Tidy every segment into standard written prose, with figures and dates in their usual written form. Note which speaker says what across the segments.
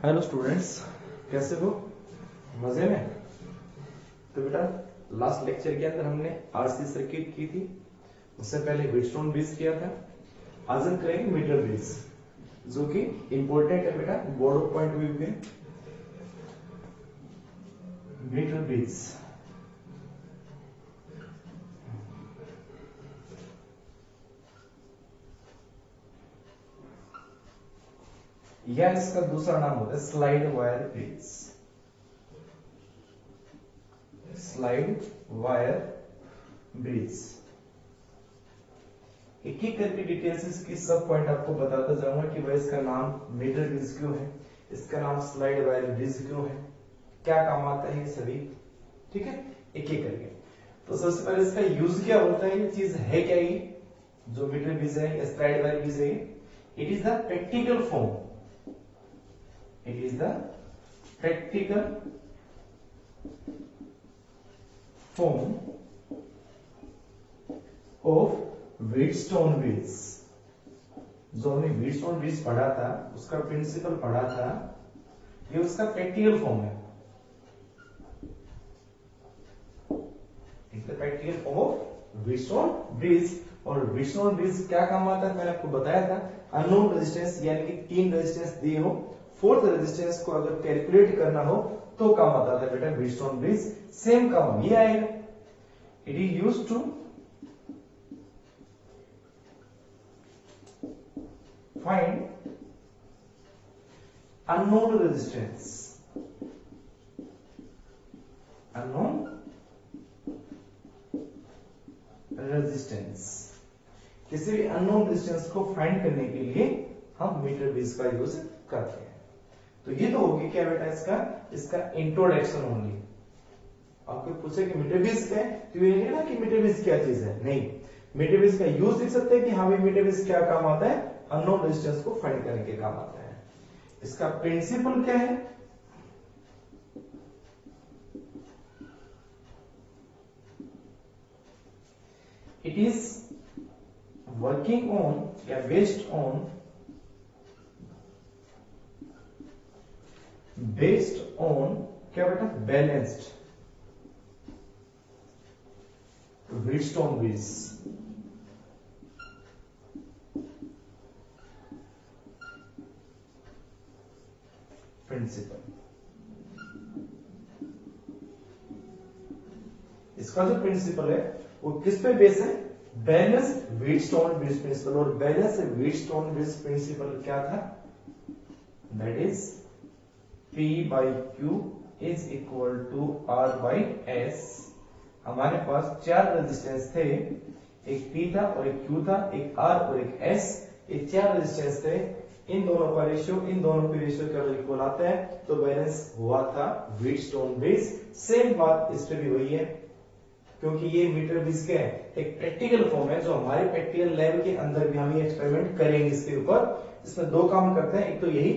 Speaker 1: Hello students, कैसे हो? मजे में? तो बेटा लास्ट लेक्चर के अंदर हमने आरसी सर्किट की थी, उससे पहले व्हीटस्टोन ब्रिज किया था। आज हम करेंगे मीटर ब्रिज, जो कि इंपॉर्टेंट है बेटा बोर्ड ऑफ पॉइंट व्यू के। मीटर ब्रिज या इसका दूसरा नाम होता है slide wire bridge. Slide wire bridge एक एक करके डिटेल्स इसकी सब पॉइंट आपको बताता जाऊंगा कि भाई इसका नाम मीटर ब्रिज क्यों है, इसका नाम स्लाइड वायर ब्रिज क्यों है, क्या काम आता है ये सभी। ठीक है, एक एक करके। तो सबसे पहले इसका यूज क्या होता है, ये चीज है क्या, ये जो मीटर ब्रिज है या स्लाइड वायर ब्रिज है, it is the practical form, it is the practical form of Wheatstone bridge. जो हमने व्हीटस्टोन ब्रिज पढ़ा था, उसका प्रिंसिपल पढ़ा था, ये उसका प्रैक्टिकल फॉर्म है। Practical form of Wheatstone bridge. और व्हीटस्टोन ब्रिज क्या काम आता है, मैंने आपको बताया था, अननोन रेजिस्टेंस यानी कि 3 रेजिस्टेंस दिए हो, 4th रेजिस्टेंस को अगर कैलकुलेट करना हो तो काम आता है बेटा व्हीटस्टोन ब्रिज। सेम काम ये आएगा, it is used to find unknown resistance, unknown resistance। किसी भी अननोन रेजिस्टेंस को फाइंड करने के लिए हम मीटर ब्रिज का यूज करते हैं। तो ये तो होगी क्या बेटा इसका इंट्रोडक्शन ओनली। आपको पूछे कि मीटर ब्रिज क्या है, तो ये नहीं ना कि मीटर ब्रिज क्या चीज है, नहीं, मीटर ब्रिज का यूज देख सकते हैं कि हाँ मीटर ब्रिज क्या काम आता है, अननोन रेजिस्टेंस को फाइंड करने के काम आता है। इसका प्रिंसिपल क्या है, इट इज वर्किंग ऑन या बेस्ड ऑन क्या बेटा बैलेंस्ड व्हीटस्टोन ब्रिज। प्रिंसिपल, इसका जो प्रिंसिपल है वो किस पे बेस है, बैलेंस व्हीटस्टोन ब्रिज प्रिंसिपल। और बैलेंस व्हीटस्टोन ब्रिज प्रिंसिपल क्या था, that is P by Q is equal to R by S। हमारे पास 4 रेजिस्टेंस थे, एक P था और एक Q था, एक R और एक S, ये 4 रेजिस्टेंस थे। इन दोनों का रेशियो का इक्वल आता है, तो बैलेंस हुआ था व्हीटस्टोन ब्रिज। सेम बात इस पे भी हुई है, क्योंकि ये मीटर ब्रिज क्या है, एक प्रैक्टिकल फॉर्म है जो हमारे प्रैक्टिकल लैब के अंदर भी हम ये एक्सपेरिमेंट करेंगे इसके ऊपर। इसमें 2 काम करते हैं, एक तो यही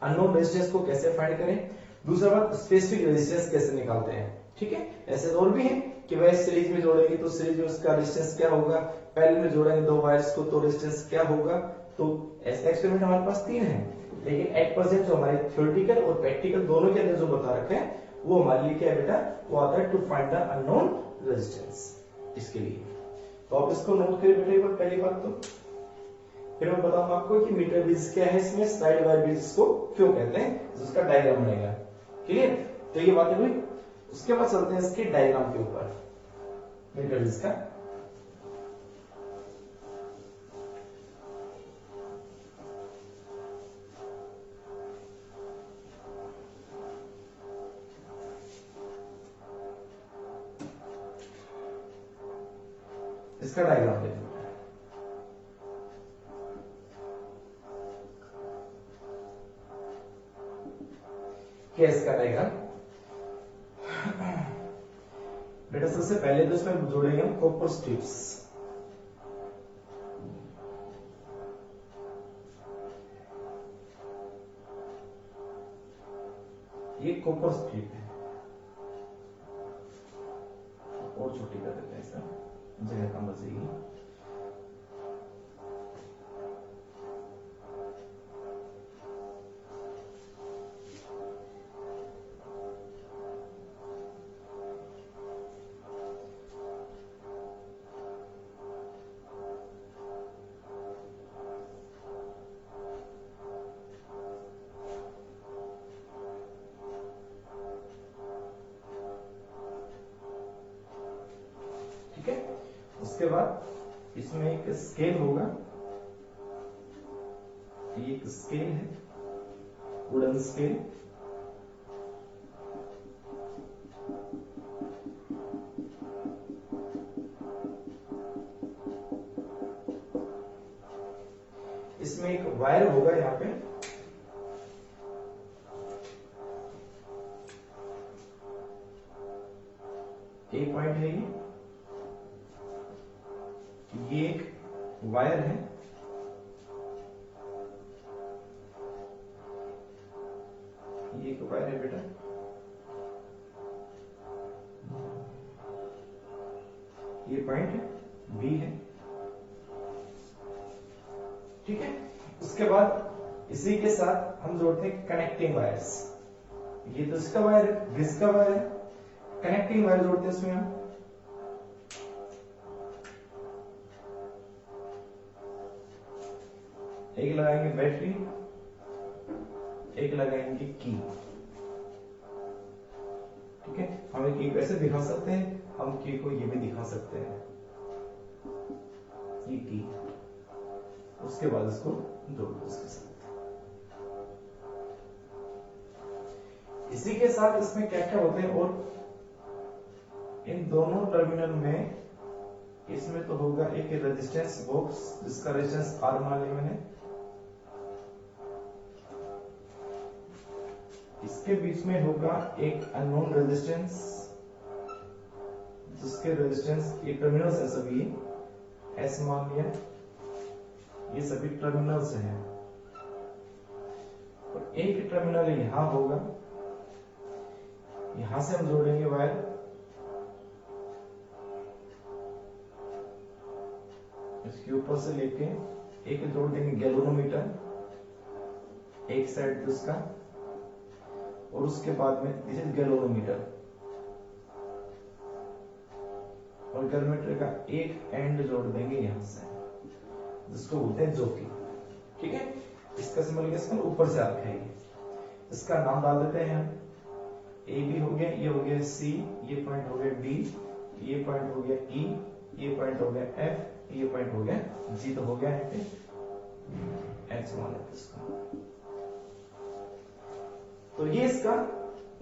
Speaker 1: अननोन रेजिस्टेंस को कैसे फाइंड करें, दूसरा बात स्पेसिफिक रेजिस्टेंस कैसे निकालते हैं। ठीक है, ऐसे और भी है कि वह सीरीज में जोड़ेंगे तो सीरीज में उसका रेजिस्टेंस क्या होगा, पैरेलल में जोड़ेंगे 2 वायर्स को तो रेजिस्टेंस क्या होगा। तो ऐसे एक्सपेरिमेंट हमारे पास 3 है, लेकिन एट प्रेजेंट जो हमारे थ्योरेटिकल और प्रैक्टिकल दोनों के अंदर जो बता रखे हैं वो हमारे लिए क्या है बेटा, वो आता है to find the unknown resistance. इसके लिए तो आप इसको नोट करिए बेटा एक बार, पहली बात तो। फिर मैं बताऊंगा आपको कि मीटर ब्रिज क्या है, इसमें स्लाइड वायर ब्रिज को क्यों कहते हैं, उसका डायग्राम बनेगा। क्लियर, तो ये बातें हुई। उसके बाद चलते हैं इसके डायग्राम के ऊपर मीटर ब्रिज का। इसका डायग्राम देखो, क्या इसका डायग्राम बेटा। सबसे पहले तो इसमें जोड़ेंगे हम कॉपर स्ट्रिप्स। ये कॉपर स्ट्रिप है, और छोटी कर देते हैं, इसका जगह कम बचेगी। उसके बाद इसमें एक स्केल होगा, ये एक स्केल है, वुडन स्केल। इसमें एक वायर होगा यहाँ पे, ए पॉइंट है ये एक वायर है, ये एक वायर है बेटा, ये पॉइंट बी है, ठीक है। उसके बाद इसी के साथ हम जोड़ते हैं कनेक्टिंग वायर्स। ये तो इसका वायर है, इसका वायर है, कनेक्टिंग वायर जोड़ते हैं इसमें हम। एक लगाएंगे बैटरी, एक लगाएंगे की, ठीक है। हम की को ऐसे दिखा सकते हैं, हम की को ये भी दिखा सकते हैं, ये की। उसके बाद इसको जोड़ दो इसके साथ। इसी के साथ इसमें क्या क्या होते हैं, और इन दोनों टर्मिनल में इसमें तो होगा एक रेजिस्टेंस बॉक्स, जिसका रेजिस्टेंस आर मान लिया मैंने। इसके बीच में होगा एक अननोन रेजिस्टेंस, जिसके रेजिस्टेंस ये टर्मिनल्स है सभी, एस मान लिया, ये सभी टर्मिनल्स हैं। और एक टर्मिनल यहां होगा, यहां से हम जोड़ेंगे वायर, इसके ऊपर से लेके एक जोड़ देंगे गैल्वेनोमीटर एक साइड पे उसका, और उसके बाद में दिस इज गैल्वेनोमीटर, और गैल्वेनोमीटर का एक एंड जोड़ देंगे यहां से, जिसको बोलते हैं जोकी, ठीक है। इसका सिंबल इसका ऊपर से आता है, इसका नाम डाल देते हैं हम। ए बी हो गया, ये हो गया सी, ये पॉइंट हो गया डी, ये पॉइंट हो गया ई, ये पॉइंट हो गया एफ, ये पॉइंट हो गया जी, तो हो गया है एच मान लेते इसको। तो ये इसका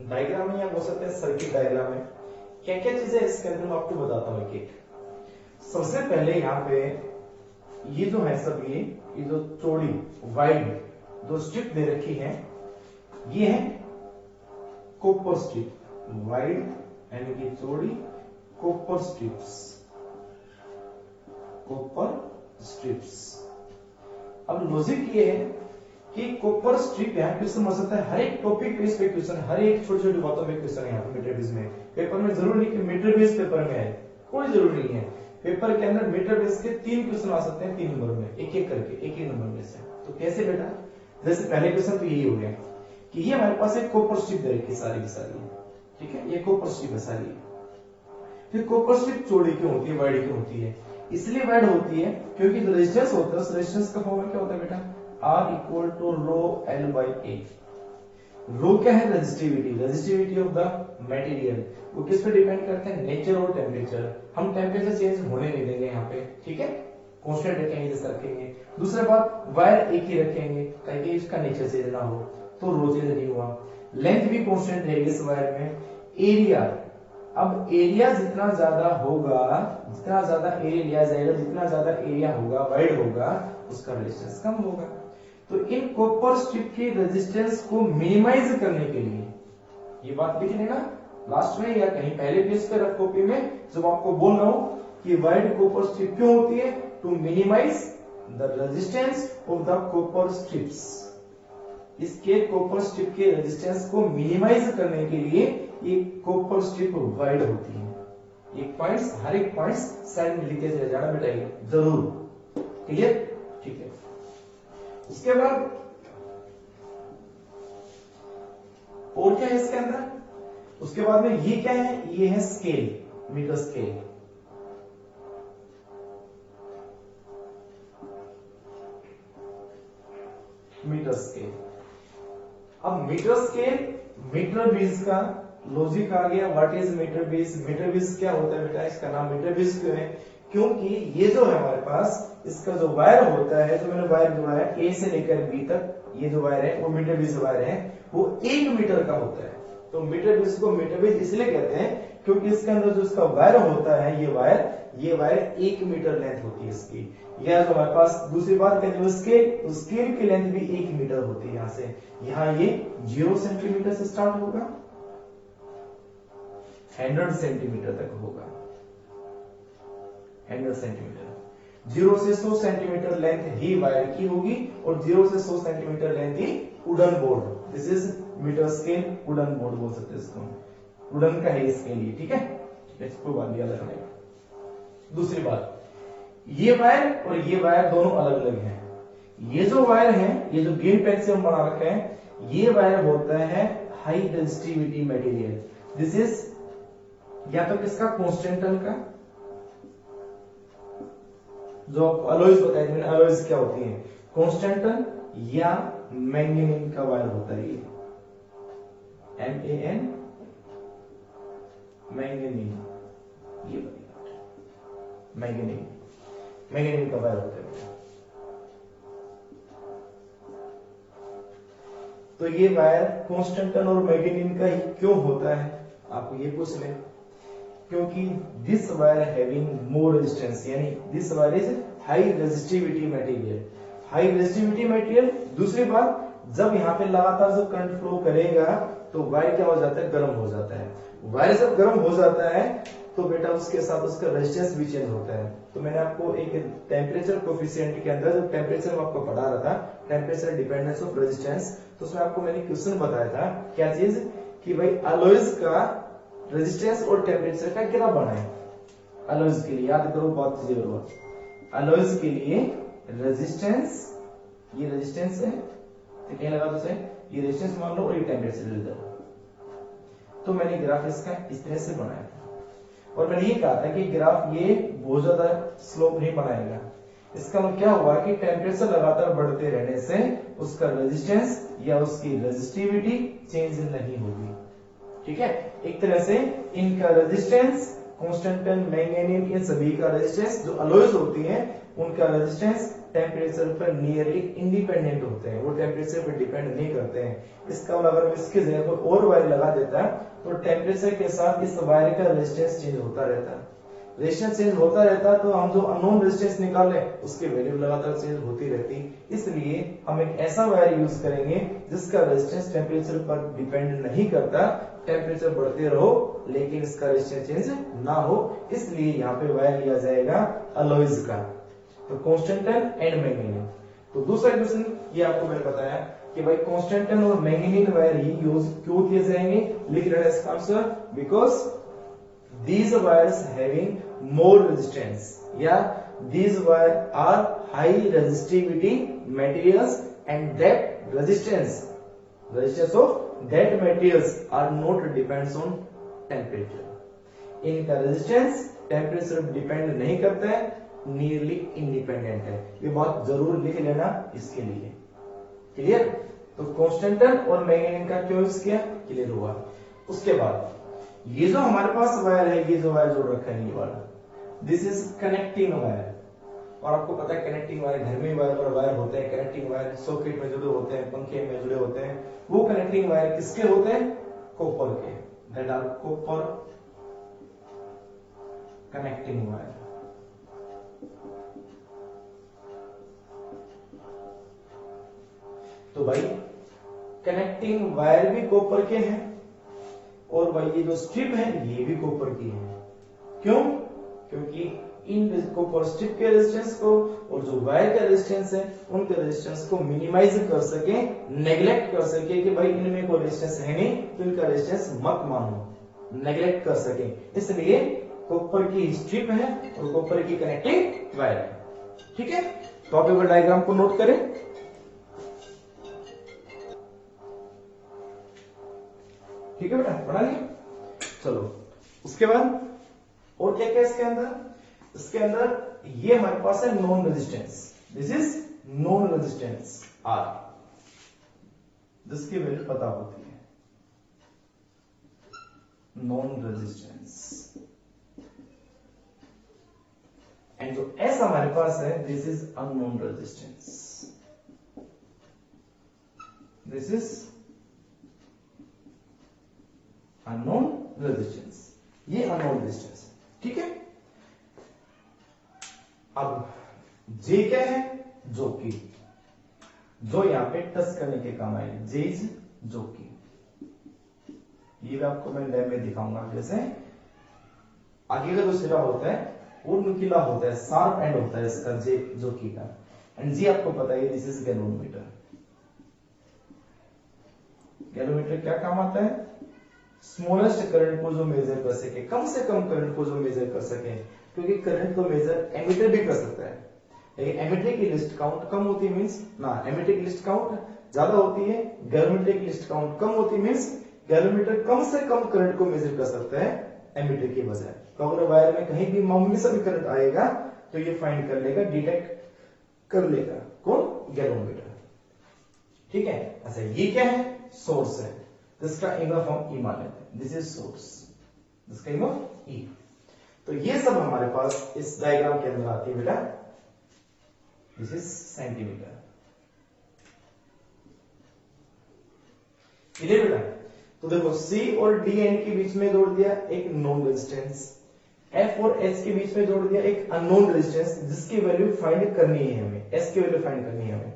Speaker 1: डायग्राम है, या बोल सकते हैं सर्किट डायग्राम है। क्या क्या चीजें इसके अंदर मैं आपको बताता हूं एक एक। सबसे पहले यहाँ पे ये जो है सब, ये जो चौड़ी वाइड जो स्ट्रिप दे रखी है, ये है कॉपर स्ट्रिप, वाइड यानी कि चौड़ी कॉपर स्ट्रिप्स, कॉपर स्ट्रिप्स। अब लॉजिक ये है कि कॉपर स्ट्रिप यहाँ क्वेश्चन हो सकता है, हर एक टॉपिक बेस पे क्वेश्चन, हर एक छोटी छोटी बातों पे क्वेश्चन है यहाँ पे मीटर बेस में। पेपर में जरूरी नहीं कि मीटर बेस पेपर में है, कोई जरूरी नहीं है। पेपर के अंदर मीटर बेस के 3 क्वेश्चन आ सकते हैं 3 नंबर में, एक एक करके, एक ही नंबर में से। तो कैसे बेटा, जैसे पहले क्वेश्चन तो यही हो गया कि ये हमारे पास एक कॉपर स्ट्रिप दे रखी सारी की सारी, ठीक है, ये कॉपर स्ट्रिप है सारी। फिर कॉपर स्ट्रिप चौड़ी क्यों होती है, वाइड क्यों होती है? इसलिए वाइड होती है क्योंकि जो रेजिस्टेंस होता है, उस रेजिस्टेंस का फॉर्मूला क्या होता है बेटा, R equal to rho l by a. Rho क्या है, resistivity, resistivity of the material. वो किस पे डिपेंड करते हैं, नेचर और टेम्परेचर। हम टेम्परेचर चेंज होने नहीं देंगे यहाँ पे, ठीक है, कांस्टेंट रखेंगे जैसे रखेंगे। दूसरी बात, वायर एक ही रखेंगे ताकि इसका नेचर चेंज ना हो, तो रो चेंज नहीं हुआ। लेंथ भी कांस्टेंट रहेगी इस वायर में। एरिया, अब एरिया जितना ज्यादा होगा, जितना ज्यादा एरिया लिया जाएगा, जितना ज्यादा एरिया होगा, वाइड होगा, उसका रेजिस्टेंस कम होगा। तो इन कॉपर स्ट्रिप के रेजिस्टेंस को मिनिमाइज करने के लिए, ये बात लिख लेना लास्ट में या कहीं पहले पेज पे रख कॉपी में, जब आपको बोल रहा हूं कि वाइड कॉपर स्ट्रिप क्यों होती है, to minimize the resistance of the copper strips. इसके कॉपर स्ट्रिप के रेजिस्टेंस को मिनिमाइज करने के लिए ये कॉपर स्ट्रिप वाइड होती है। एक पॉइंट्स, हर एक पॉइंट्स साइड में लिखे रह जाना बेटा, ये जरूर, क्लियर, ठीक है। उसके बाद और क्या है इसके अंदर, उसके बाद में ये क्या है, ये है scale, metre scale. Metre scale, अब मीटर स्केल, मीटर बेस का लॉजिक आ गया। What is metre base, metre base क्या होता है बेटा, इसका नाम मीटर बेस क्यों है, क्योंकि ये जो है हमारे पास इसका जो वायर होता है, जो मैंने वायर जोड़ा है ए से लेकर बी तक, ये जो वायर है वो मीटर बेस वायर है, वो 1 मीटर का होता है। तो मीटर बेस को मीटर बेस इसलिए कहते हैं क्योंकि इसके अंदर जो इसका वायर होता है, ये वायर 1 मीटर लेंथ होती है इसकी। या जो हमारे पास दूसरी बात करें जो स्केल की लेंथ भी 1 मीटर होती है। यहाँ ये 0 सेंटीमीटर से स्टार्ट होगा, 100 सेंटीमीटर तक होगा, 100 सेंटीमीटर। 0 से 100 सेंटीमीटर लेंथ ही वायर की होगी और 0 से 100 सेंटीमीटर लेंथ ही wooden board, this is metre scale wooden board बोल सकते हैं इसको, वुडन का है इसके लिए। ठीक है, इसको बात दिया अलग है। दूसरी बात, ये वायर और ये वायर दोनों अलग अलग हैं। ये जो वायर है, ये जो ग्रीन पेन से हम बना रखे हैं, ये वायर होता है high resistivity material. This is या तो किसका, कॉन्स्टेंटल का, जो अलॉयज बताए मैंने, अलॉयज क्या होती है, कॉन्स्टेंटल या मैंगनीन का वायर होता है, ये MAN मैंगनीन, ये मैंगनीन का वायर होता है। तो ये वायर कॉन्स्टेंटल और मैंगनीन का ही क्यों होता है, आपको ये पूछ ले, क्योंकि this wire having more resistance, यानी this wire is high resistivity material, high resistivity material. दूसरी बात, जब यहाँ पे लगातार जो करंट फ्लो करेगा तो वायर क्या हो जाता है, गर्म हो जाता है। वायर जब गर्म हो जाता है तो बेटा उसके साथ उसका रेजिस्टेंस भी चेंज होता है। तो मैंने आपको एक टेम्परेचर कोफिशिएंट के अंदर जो टेम्परेचर आपको पढ़ा रहा था, टेम्परेचर डिपेंडेंस ऑफ रेजिस्टेंस, तो उसमें आपको मैंने क्वेश्चन बताया था, क्या चीज, कि भाई अलॉयज का रेजिस्टेंस और टेम्परेचर का कितना बना है। अलॉयज के लिए याद करो, बहुत चीजें बरोबर, अलॉयज के लिए रेजिस्टेंस, ये रेजिस्टेंस है, तो कहीं लगा तो ये रेजिस्टेंस मान लो और ये टेम्परेचर ले लो। तो मैंने ग्राफ इसका इस तरह से बनाया था और मैंने ये कहा था कि ग्राफ ये बहुत ज्यादा स्लोप नहीं बनाएगा। इसका मतलब क्या हुआ कि टेम्परेचर लगातार बढ़ते रहने से उसका रेजिस्टेंस या उसकी रेजिस्टिविटी चेंज नहीं होगी। ठीक है, एक तरह से इनका रेजिस्टेंस, कॉन्स्टेंटल, मैंगनीन, इन सभी का रेजिस्टेंस, जो अलॉयज होती हैं उनका रेजिस्टेंस टेम्परेचर पर नियरली इंडिपेंडेंट होते हैं, वो टेम्परेचर पर डिपेंड नहीं करते हैं। इसका मतलब अगर इसके जगह पर और वायर लगा देता तो टेम्परेचर के साथ इस वायर का रेजिस्टेंस चेंज होता रहता, रेजिस्टेंस चेंज होता रहता, तो हम जो अननोन रेजिस्टेंस निकाले उसकी वैल्यू लगातार चेंज होती रहती। इसलिए हम एक ऐसा वायर यूज करेंगे जिसका रेजिस्टेंस टेम्परेचर पर डिपेंड नहीं करता, टेम्परेचर बढ़ते रहो लेकिन इसका रेजिस्टेंस चेंज ना हो, इसलिए यहाँ पे वायर लिया जाएगा अलॉयज का, तो कॉन्स्टेंटल एंड मैंगनीन। तो दूसरा क्वेश्चन ये आपको मैंने बताया कि भाई कॉन्स्टेंटल और मैंगनीन वायर ही यूज क्यों किए जाएंगे, लिख रहे हैं इसका answer, because these wires having more resistance, yeah, these wires are high resistivity materials and that resistance of that materials are not depends on temperature, इनका रेजिस्टेंस टेम्परेचर पर डिपेंड नहीं करता है, नियरली इंडिपेंडेंट है। ये बात जरूर लिख लेना इसके लिए, क्लियर। तो कॉन्स्टेंटल और मैंगनीन का क्यों यूज किया, क्लियर हुआ। उसके बाद ये जो हमारे पास वायर है, ये जो वायर जोड़ रखा है ये वाला, दिस इज कनेक्टिंग वायर। और आपको पता है कनेक्टिंग वायर घर में वायर होते हैं, कनेक्टिंग वायर सॉकेट में जुड़े होते हैं, पंखे में जुड़े होते हैं। वो कनेक्टिंग वायर किसके होते हैं, कॉपर के, that are copper connecting wire. तो भाई कनेक्टिंग वायर भी कॉपर के हैं और भाई ये जो स्ट्रिप है ये भी कॉपर की है। क्यों, क्योंकि इन कॉपर स्ट्रिप के रेजिस्टेंस को और जो वायर का रेजिस्टेंस है उनके रेजिस्टेंस को मिनिमाइज कर सके, नेग्लेक्ट कर सके कि भाई इनमें कोई रेजिस्टेंस है नहीं तो इनका रेजिस्टेंस मत मानो, नेग्लेक्ट कर सके, इसलिए कॉपर की स्ट्रिप है और कॉपर की कनेक्टिंग वायर है। ठीक है, तो आप एक डायग्राम को नोट करें। ठीक है बेटा, बना लिया। चलो उसके बाद और क्या क्या इसके अंदर, इसके अंदर ये हमारे पास है non resistance, this is non resistance R, जिसकी वैल्यू पता होती है, नॉन रेजिस्टेंस एंड जो एस हमारे पास है this is unknown resistance, this is unknown resistance, ये अननोन रेजिस्टेंस है, ठीक है। अब जे क्या है, जो की, जो यहां पे टच करने के काम आएगी, जे इज जो की, ये भी आपको मैं लैब में दिखाऊंगा। जैसे आगे का जो सिरा होता है वो नुकीला होता है, शार्प एंड होता है इसका, जे जो की का, एंड जी आपको पता है दिस इज गैलोमीटर। गैलोमीटर क्या काम आता है, स्मॉलेस्ट करंट को जो मेजर कर सके, कम से कम करंट को जो मेजर कर सके, क्योंकि करंट को मेजर एमीटर भी कर सकता है, लेकिन एमीटर की लिस्ट काउंट कम होती है, मींस ना एमीटर की लिस्ट काउंट ज्यादा होती है, गैलोमीटर की लिस्ट काउंट कम होती है, मींस गैलोमीटर कम से कम करंट को मेजर कर सकता है एमीटर की बजाय। तो अगर वायर में कहीं भी मामूली सा भी करंट आएगा तो ये फाइंड कर लेगा, डिटेक्ट कर लेगा, कौन, गैलोमीटर, ठीक है। अच्छा ये क्या है, सोर्स है, जिसका इमफ हम ई मान लेते हैं, दिस इज सोर्स, जिसका इमफ ई। तो ये सब हमारे पास इस डायग्राम के अंदर आती है बेटा, दिस इज सेंटीमीटर, क्लियर बेटा। तो देखो C और D एंड के बीच में जोड़ दिया एक नोन रेजिस्टेंस, F और H के बीच में जोड़ दिया एक अननोन रेजिस्टेंस, जिसकी वैल्यू फाइंड करनी है हमें, S की वैल्यू फाइंड करनी है हमें।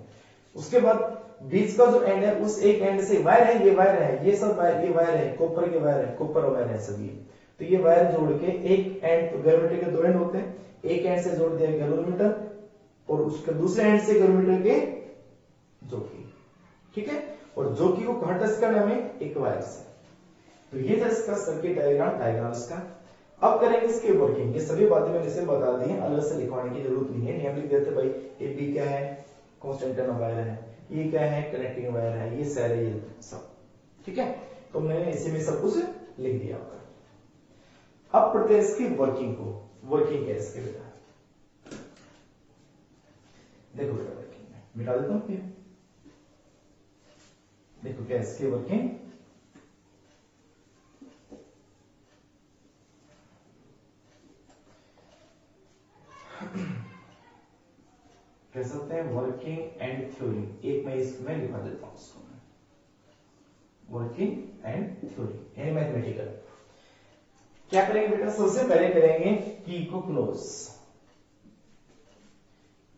Speaker 1: उसके बाद बीच का जो एंड है, उस एक एंड से वायर है, ये वायर है, ये सब वायर, ये वायर है, कॉपर के वायर है, कॉपर वायर है सभी। तो ये वायर जोड़ के एक एंड, तो गैलोमीटर के दो एंड होते हैं, एक एंड से जोड़ दिया गैलोमीटर और उसके दूसरे एंड से गैलोमीटर के जोकी, ठीक है। और जोकी को कहां टच करना हमें, एक वायर से। तो ये था इसका सर्किट डायग्राम इसका। अब करेंगे इसकी वर्किंग, ये सभी बातें मैंने इसे बता दी हैं, अलग से लिखवाने की जरूरत नहीं है, नियम लिख देते भाई, ए बी क्या है, कांस्टेंट वायर है, ये क्या है, कनेक्टिंग वायर है, ये सेल है, ये सब, ठीक है। तो मैंने इसी में सब कुछ लिख दिया आपका। अब पढ़ते हैं इसकी वर्किंग को, वर्किंग क्या है इसके बेटा, देखो बेटा वर्किंग में मिटा देता हूं फिर, देखो क्या इसकी वर्किंग, कह सकते हैं वर्किंग एंड थ्योरी, एक मैं इसमें लिखा देता हूं उसको, वर्किंग एंड थ्योरी यानी मैथमेटिकल। क्या करेंगे बेटा, सबसे पहले करेंगे की को क्लोज,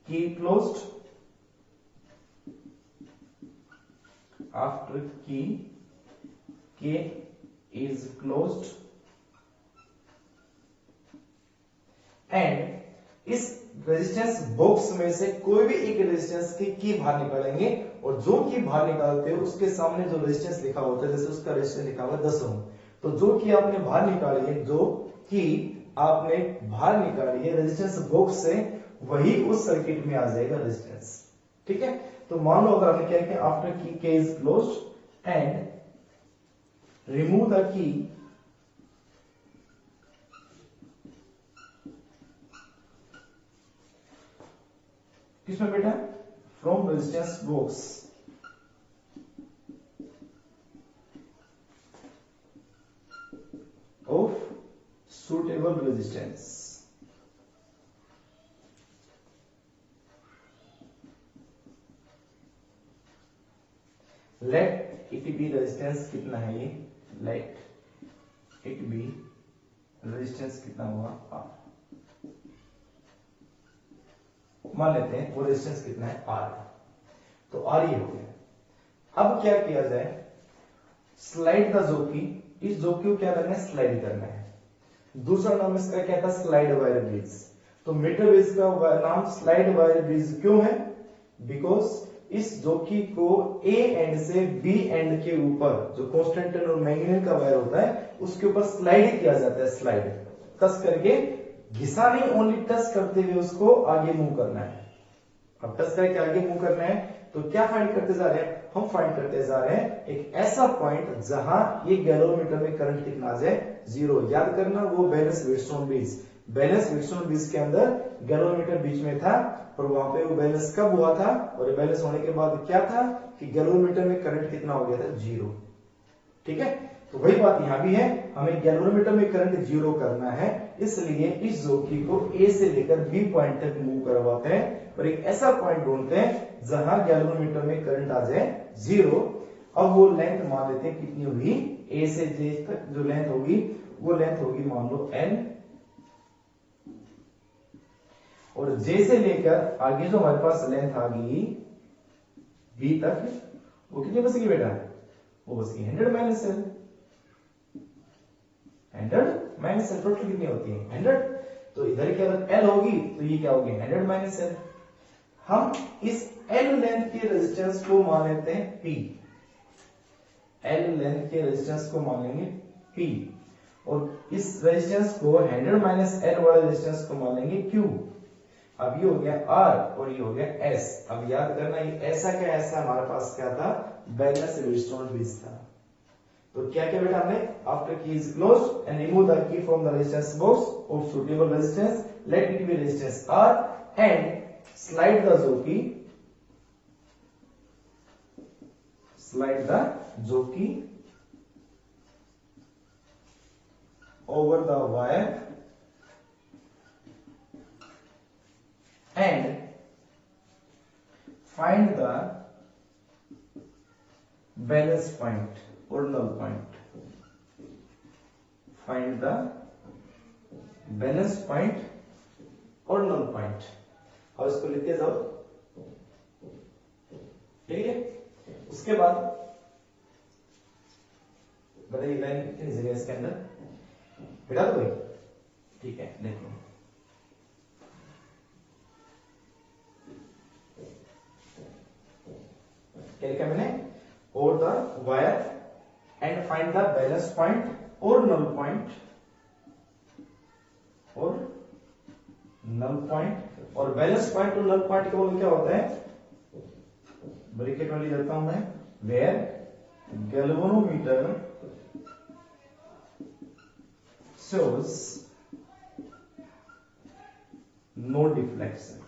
Speaker 1: की क्लोज्ड, आफ्टर की के इज क्लोज्ड, एंड इस रेजिस्टेंस बॉक्स में से कोई भी एक रेजिस्टेंस की बाहर निकालेंगे, और जो की बाहर निकालते हो उसके सामने जो रेजिस्टेंस लिखा होता है, जैसे उसका रेजिस्टेंस लिखा हुआ है 10 ओम, तो जो की आपने बाहर निकाली है, जो की आपने बाहर निकाली है रेजिस्टेंस बॉक्स से, वही उस सर्किट में आ जाएगा रेजिस्टेंस, ठीक है। तो मान लो अगर हमने क्या किया, आफ्टर की के is closed end remove the key किसमें बेटा, from resistance box, of suitable resistance, let it be resistance कितना है ये, let it be रेजिस्टेंस कितना हुआ R, मान लेते हैं वो रेजिस्टेंस कितना है R, तो R ये हो गया। अब क्या किया जाए, स्लाइड द जोकी, इस जोकी को क्या करना है, स्लाइड करना है। दूसरा नाम इसका क्या था, स्लाइड वायर ब्रिज। तो मीटर ब्रिज का नाम स्लाइड वायर ब्रिज क्यों है, बिकॉज इस जोकी को ए एंड से बी एंड के ऊपर जो कांस्टेंट और मैंगनीज का वायर होता है उसके ऊपर स्लाइड किया जाता है, स्लाइड टच करके, घिसा नहीं, ओनली टच करते हुए उसको आगे मूव करना है। अब टच करके आगे मूव करना है, तो क्या फाइंड करते जा रहे हैं, हम फाइंड करते जा रहे हैं एक ऐसा पॉइंट जहां ये गैलोमीटर में करंट कितना आ जाए, 0। याद करना वो balance Wheatstone bridge, balance Wheatstone bridge के अंदर गैलोमीटर बीच में था, और वहां पे वो बैलेंस कब हुआ था, और बैलेंस होने के बाद क्या था कि गैलोमीटर में करंट कितना हो गया था, 0, ठीक है। तो वही बात यहां भी है, हमें गैलोमीटर में करंट 0 करना है, इसलिए इस जोकी को ए से लेकर बी पॉइंट तक मूव करवाते हैं और एक ऐसा पॉइंट ढूंढते हैं जहां गैल्वेनोमीटर में करंट आ जाए 0। अब वो लेंथ मान लेते हैं कितनी होगी, ए से जे तक जो लेंथ होगी वो लेंथ होगी मान लो एल, और जे से लेकर आगे जो हमारे पास लेंथ आ गई बी तक वो कितनी बचेगी बेटा, वो बचेगी 100 minus L. 100 minus L total कितनी होती है 100, तो इधर की अगर एल होगी तो ये क्या होगी 100 माइनस एल। हम इस एल लेंथ के रेजिस्टेंस को मान लेते हैं पी, एल लेंथ के रेजिस्टेंस को मान लेंगे पी, और इस रेजिस्टेंस को 100 माइनस एल वाले रेजिस्टेंस को मान लेंगे क्यू। अब ये हो गया आर और ये हो गया एस। अब याद करना ये ऐसा क्या ऐसा हमारे पास क्या था, बैलेंस व्हीटस्टोन ब्रिज था। तो क्या क्या बेटा हमने, आफ्टर की is closed end remove the key from the resistance box of suitable resistance, let it be resistance R and slide the jockey over the wire and find the balance point or null point. Find the balance point or null point. और इसको लिखते जाओ, ठीक है। उसके बाद बताइए line कितनी जगह इसके अंदर बिठा दो भाई, ठीक है। देखो क्या लिखा मैंने, over the wire and find the balance point और नल पॉइंट, और नल पॉइंट और बैलेंस पॉइंट और नल पॉइंट का मतलब क्या होता है, ब्रैकेट में लिख देता हूं मैं, where galvanometer shows no deflection,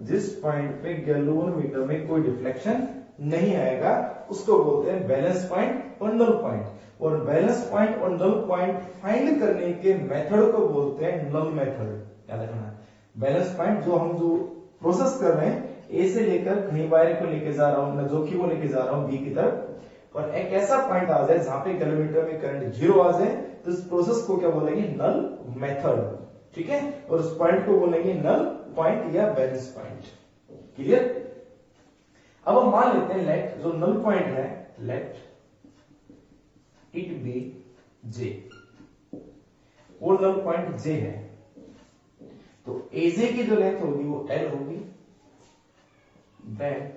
Speaker 1: जिस पॉइंट पे गैल्वेनोमीटर में कोई डिफ्लेक्शन नहीं आएगा उसको बोलते हैं बैलेंस पॉइंट और नल पॉइंट। और बैलेंस पॉइंट और नल पॉइंट फाइंड करने के मेथड को बोलते हैं नल मेथड। याद रखना, बैलेंस पॉइंट जो हम जो प्रोसेस कर रहे हैं, ए से लेकर कहीं वायर को लेके जा रहा हूं, जोकी को लेके जा रहा हूं बी की तरफ, और एक ऐसा पॉइंट आ जाए जहां पे गैल्वेनोमीटर में करंट 0 आ जाए, तो इस प्रोसेस को क्या बोलेंगे, नल मेथड, ठीक है। और उस पॉइंट को बोलेंगे नल पॉइंट या बैलेंस पॉइंट। क्लियर। अब हम मान लेते हैं लेट जो नल पॉइंट है, लेट इट बी जे, और नल पॉइंट जे है, तो एजे की जो लेंथ होगी वो एल होगी, देन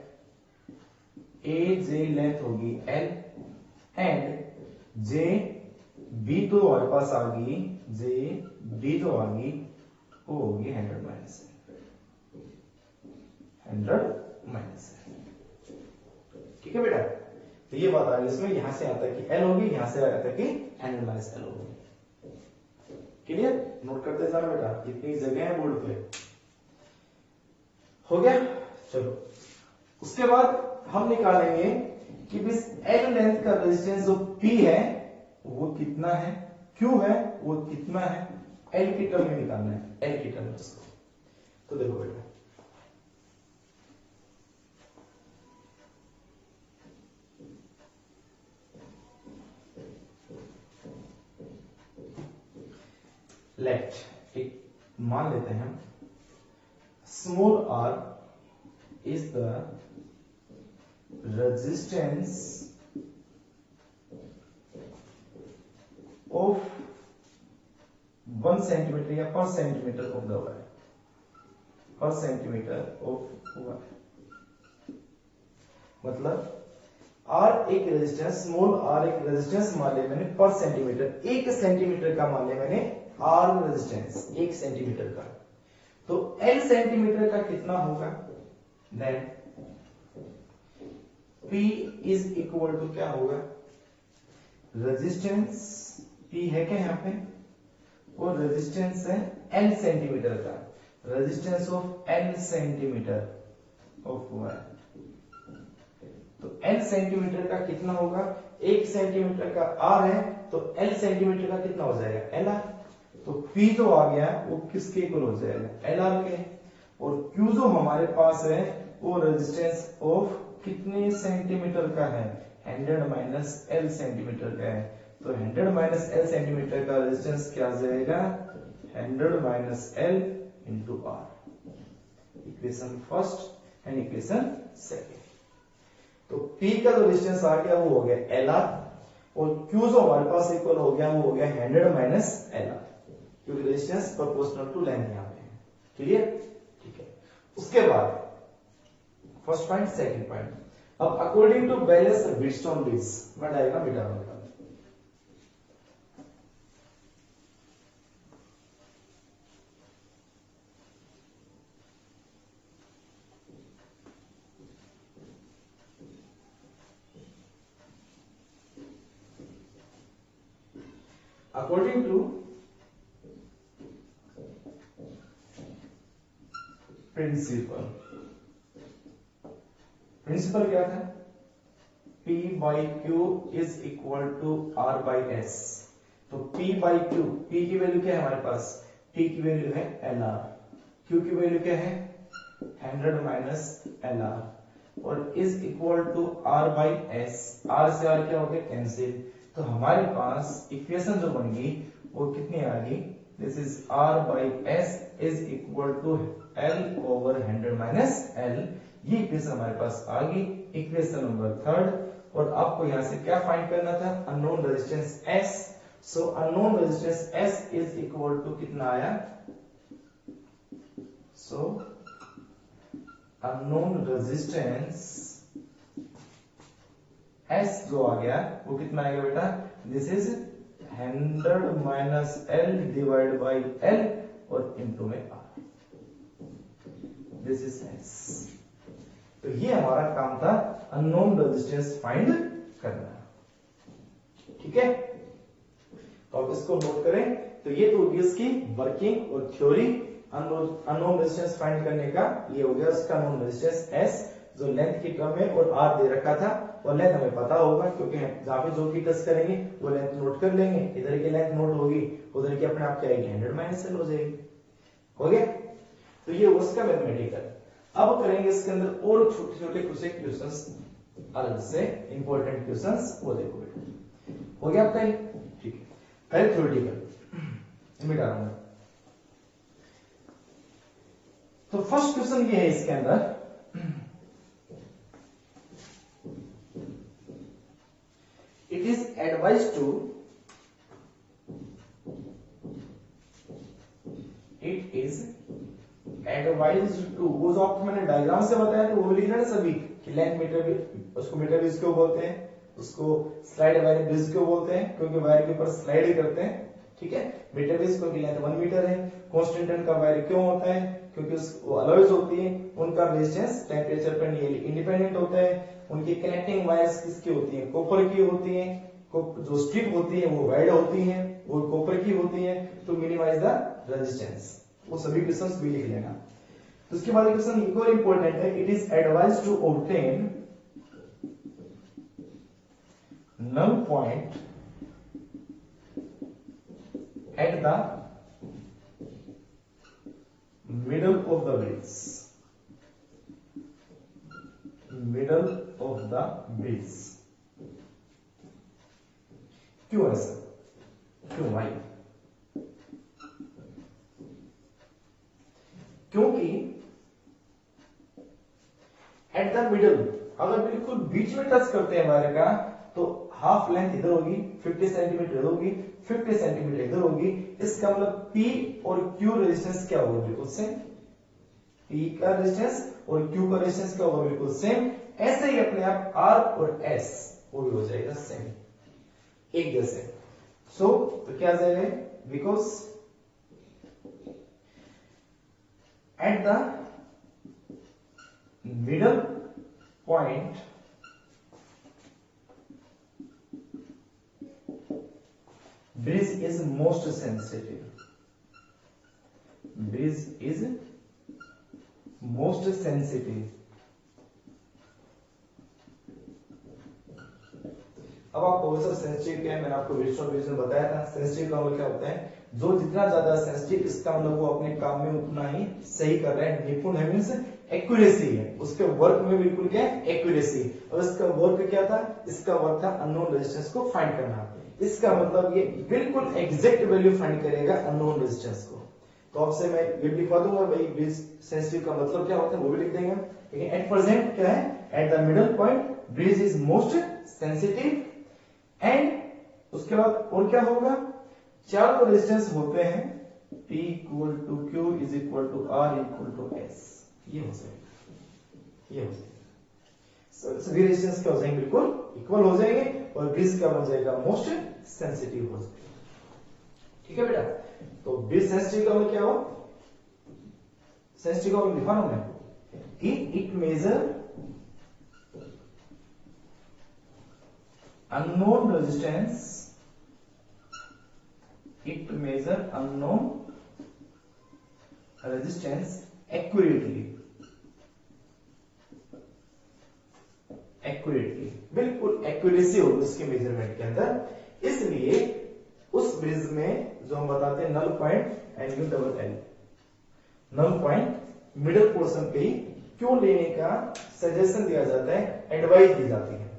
Speaker 1: ए जे लेंथ होगी एल, एंड जे बी तो हमारे पास आ गई, जे बी तो आ गई, वो होगी 100 माइनस 100 माइनस, ठीक है बेटा। तो ये बात आ गई इसमें, यहां से आता है कि एल होगी, यहां से आता है कि 100 माइनस एल होगी। क्लियर, नोट करते जाना बेटा, इतनी जगह है बोर्ड पे, हो गया। चलो उसके बाद हम निकालेंगे कि इस एल लेंथ का रेजिस्टेंस जो पी है वो कितना है, क्यू है वो कितना है, एल की टर्म में निकालना है, एल की टर्म में उसको। तो देखो बेटा, लेट एक मान लेते हैं हम, small r is the resistance of 1 centimeter या per centimeter of the wire, per centimeter of wire, मतलब R एक रेजिस्टेंस, स्मॉल r एक रेजिस्टेंस मान लिया मैंने पर सेंटीमीटर, 1 सेंटीमीटर का मान लिया मैंने R रेजिस्टेंस 1 सेंटीमीटर का, तो L सेंटीमीटर का कितना होगा, then P is equal to क्या होगा, रेजिस्टेंस P है क्या यहाँ पे, और रेजिस्टेंस है L सेंटीमीटर का, resistance of L centimetre of wire, तो L सेंटीमीटर का कितना होगा, 1 सेंटीमीटर का R है तो L सेंटीमीटर का कितना हो जाएगा LR, तो P जो आ गया वो किसके इक्वल हो जाएगा, LR के। और Q जो हमारे पास है वो रेजिस्टेंस ऑफ कितने सेंटीमीटर का है, 100 माइनस L सेंटीमीटर का है। तो 100 माइनस L सेंटीमीटर का रेजिस्टेंस क्या आ जाएगा, 100 minus L into R। Equation first and equation second. तो P का जो रेजिस्टेंस आ गया वो हो गया LR, और Q जो हमारे पास इक्वल हो गया वो हो गया 100 माइनस LR, क्योंकि रेजिस्टेंस प्रोपोर्शनल टू लेंथ यहाँ पे है। क्लियर, ठीक है। उसके बाद फर्स्ट पॉइंट, सेकंड पॉइंट। अब according to balance Wheatstone bridge, मैं डायग्राम मिटा रहा हूं। अकॉर्डिंग टू प्रिंसिपल, प्रिंसिपल क्या था, P by Q is equal to R by S। तो P बाई Q, P की वैल्यू क्या है हमारे पास, P की वैल्यू है LR, Q की वैल्यू क्या है 100 माइनस LR, और is equal to R by S। R से R क्या हो गया, कैंसिल। तो हमारे पास इक्वेशन जो बन गई वो कितनी आ गई, this is R by S is equal to L over 100 minus L। ये इक्वेशन हमारे पास आ गई, इक्वेशन नंबर थर्ड। और आपको यहां से क्या फाइंड करना था, unknown resistance S। So unknown resistance S is equal to कितना आया, सो अननोन रेजिस्टेंस S जो आ गया वो कितना आएगा बेटा, this is 100 minus L divide by L और इनटू में R, दिस इज S। तो ये हमारा काम था अननोन रेजिस्टेंस फाइंड करना, ठीक है। तो अब इसको नोट करें। तो ये तो होगी इसकी वर्किंग और थ्योरी। अननोन रेजिस्टेंस फाइंड करने का ये हो गया उसका अननोन रेजिस्टेंस S जो लेंथ की टर्म में और R दे रखा था, और लेंथ हमें पता होगा क्योंकि जहां पे जो की टेस्ट करेंगे वो लेंथ नोट कर लेंगे। इधर की लेंथ नोट होगी, उधर की अपने आप क्या आएगी 100 माइनस L हो जाएगी। हो गया, तो ये उसका मैथमेटिकल। अब करेंगे इसके अंदर और छोटे छोटे कुछ क्वेश्चंस अलग से इंपॉर्टेंट क्वेश्चंस, वो देखो बेटा। हो गया आपका ये, ठीक है। पहले थ्योरेटिकल मिटा रहा हूं। तो फर्स्ट क्वेश्चन ये है इसके अंदर, it is advise to, it is advise to, वो जो आपको मैंने डायग्राम से बताया था वो भी लिखना है सभी कि लेंथ मीटर भी, उसको मीटर ब्रिज क्यों बोलते हैं, उसको स्लाइड वायर ब्रिज क्यों बोलते हैं, क्योंकि वायर के ऊपर स्लाइड करते हैं, ठीक है। मीटर ब्रिज क्योंकि लेंथ 1 मीटर है। कांस्टेंट का वायर क्यों होता है, क्योंकि वो अलॉयज होती है, उनका रेजिस्टेंस टेंपरेचर पर इंडिपेंडेंट होता है। उनकी कनेक्टिंग वायर्स किसकी होती है, कॉपर की होती है। जो स्ट्रिप होती है वो वायर्ड होती है, वो कॉपर की होती है, टू मिनिमाइज द रेजिस्टेंस। वो सभी क्वेश्चंस भी लिख लेना। तो उसके बाद क्वेश्चन इक्वल इंपॉर्टेंट है, it is advise to obtain null point at the middle of the bridge, middle of the bridge। क्यों ऐसा, क्यों भाई, क्योंकि एट द मिडल, अगर बिल्कुल बीच में टच करते हैं वायर का, तो हाफ लेंथ इधर होगी, 50 सेंटीमीटर इधर होगी, 50 सेंटीमीटर इधर होगी। इसका मतलब P और Q रेजिस्टेंस क्या होगा, बिल्कुल सेम। P का रेजिस्टेंस और Q का रेजिस्टेंस क्या होगा, बिल्कुल सेम। ऐसे ही अपने आप R और S वो भी हो जाएगा सेम, एक जैसे। तो क्या आ जाएगा, because at the middle point bridge is most sensitive, bridge is most sensitive। अब आपको सर सेंसिटिव क्या है, मैंने आपको व्हीटस्टोन ब्रिज में बताया था। सेंसिटिव का मतलब क्या होता है, जो जितना ज्यादा सेंसिटिव, इसका मतलब वो अपने काम में उतना ही सही कर रहा है। निपुण है मीन्स एक्यूरेसी है, उसके वर्क में बिल्कुल क्या है, एक्यूरेसी। और इसका वर्क क्या था, इसका वर्क था अननोन रेजिस्टेंस को फाइंड करना। इसका मतलब ये बिल्कुल एग्जैक्ट वैल्यू फाइंड करेगा अननोन रेजिस्टेंस को। तो आपसे मैं ये लिखवा दूंगा भाई, ब्रिज सेंसिटिव का मतलब क्या होता है वो भी लिख देंगे। लेकिन एट प्रेजेंट क्या है, at the middle point bridge is most sensitive. And उसके बाद और क्या होगा, चारों रेजिस्टेंस होते हैं P equal to Q is equal to R equal to S। ये हो जाएगा, ये हो जाएगा, सभी रेजिस्टेंस क्या हो जाएंगे, बिल्कुल इक्वल हो जाएंगे और ब्रिज क्या बन जाएगा, मोस्ट सेंसिटिव हो जाएगा। ठीक है बेटा, तो ब्रिज सेंसिटिव का मतलब क्या हो, सेंसिटिव का मतलब लिखा ना मैं कि it measure unknown resistance, it measure unknown resistance accurately, बिल्कुल एक्यूरेसी होगी उसके मेजरमेंट के अंदर। इसलिए उस ब्रिज में जो हम बताते हैं null point and U double L, null point middle portion पे ही क्यों लेने का सजेशन दिया जाता है, एडवाइस दी जाती है।